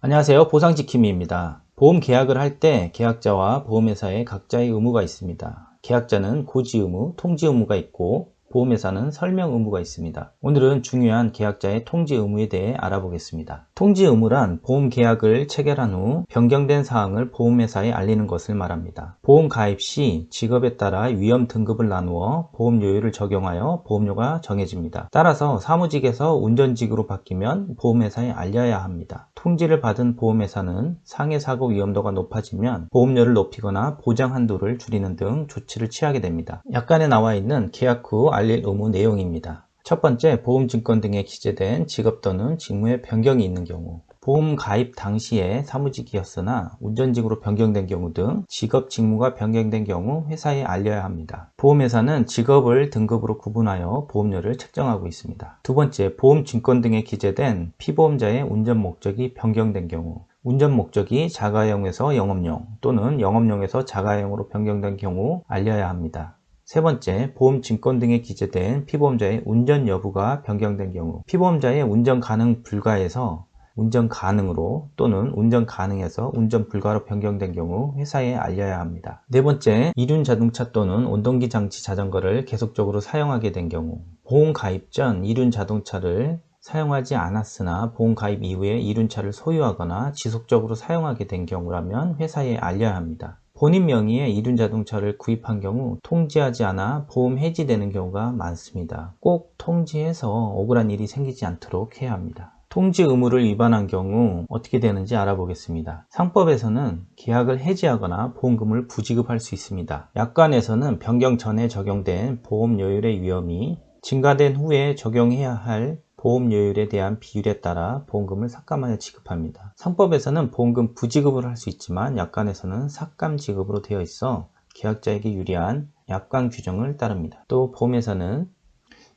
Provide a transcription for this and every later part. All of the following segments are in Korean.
안녕하세요. 보상지킴이입니다. 보험 계약을 할 때 계약자와 보험회사에 각자의 의무가 있습니다. 계약자는 고지 의무, 통지 의무가 있고 보험회사는 설명 의무가 있습니다. 오늘은 중요한 계약자의 통지 의무에 대해 알아보겠습니다. 통지 의무란 보험 계약을 체결한 후 변경된 사항을 보험회사에 알리는 것을 말합니다. 보험 가입 시 직업에 따라 위험 등급을 나누어 보험료율을 적용하여 보험료가 정해집니다. 따라서 사무직에서 운전직으로 바뀌면 보험회사에 알려야 합니다. 통지를 받은 보험회사는 상해 사고 위험도가 높아지면 보험료를 높이거나 보장 한도를 줄이는 등 조치를 취하게 됩니다. 약관에 나와 있는 계약 후 알릴 의무 내용입니다. 첫 번째, 보험증권 등에 기재된 직업 또는 직무의 변경이 있는 경우, 보험 가입 당시에 사무직이었으나 운전직으로 변경된 경우 등 직업 직무가 변경된 경우 회사에 알려야 합니다. 보험회사는 직업을 등급으로 구분하여 보험료를 책정하고 있습니다. 두 번째, 보험증권 등에 기재된 피보험자의 운전 목적이 변경된 경우, 운전 목적이 자가용에서 영업용 또는 영업용에서 자가용으로 변경된 경우 알려야 합니다. 세 번째, 보험증권 등에 기재된 피보험자의 운전 여부가 변경된 경우, 피보험자의 운전 가능 불가에서 운전 가능으로 또는 운전 가능에서 운전 불가로 변경된 경우 회사에 알려야 합니다. 네 번째, 이륜 자동차 또는 온동기 장치 자전거를 계속적으로 사용하게 된 경우, 보험 가입 전 이륜 자동차를 사용하지 않았으나 보험 가입 이후에 이륜차를 소유하거나 지속적으로 사용하게 된 경우라면 회사에 알려야 합니다. 본인 명의의 이륜 자동차를 구입한 경우 통지하지 않아 보험 해지되는 경우가 많습니다. 꼭 통지해서 억울한 일이 생기지 않도록 해야 합니다. 통지 의무를 위반한 경우 어떻게 되는지 알아보겠습니다. 상법에서는 계약을 해지하거나 보험금을 부지급할 수 있습니다. 약관에서는 변경 전에 적용된 보험료율의 위험이 증가된 후에 적용해야 할 보험료율에 대한 비율에 따라 보험금을 삭감하여 지급합니다. 상법에서는 보험금 부지급을 할 수 있지만 약관에서는 삭감 지급으로 되어 있어 계약자에게 유리한 약관 규정을 따릅니다. 또 보험회사는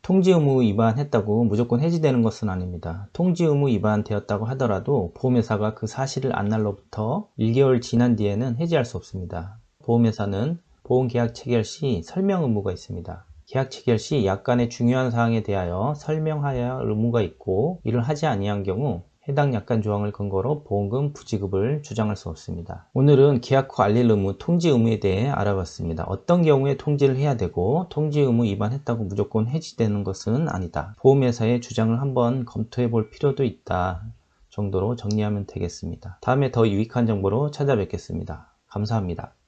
통지 의무 위반했다고 무조건 해지되는 것은 아닙니다. 통지 의무 위반되었다고 하더라도 보험회사가 그 사실을 안 날로부터 1개월 지난 뒤에는 해지할 수 없습니다. 보험회사는 보험계약 체결 시 설명 의무가 있습니다. 계약 체결 시 약관의 중요한 사항에 대하여 설명하여야 할 의무가 있고 이를 하지 아니한 경우 해당 약관 조항을 근거로 보험금 부지급을 주장할 수 없습니다. 오늘은 계약 후 알릴 의무, 통지 의무에 대해 알아봤습니다. 어떤 경우에 통지를 해야 되고 통지 의무 위반했다고 무조건 해지되는 것은 아니다. 보험회사의 주장을 한번 검토해 볼 필요도 있다 정도로 정리하면 되겠습니다. 다음에 더 유익한 정보로 찾아뵙겠습니다. 감사합니다.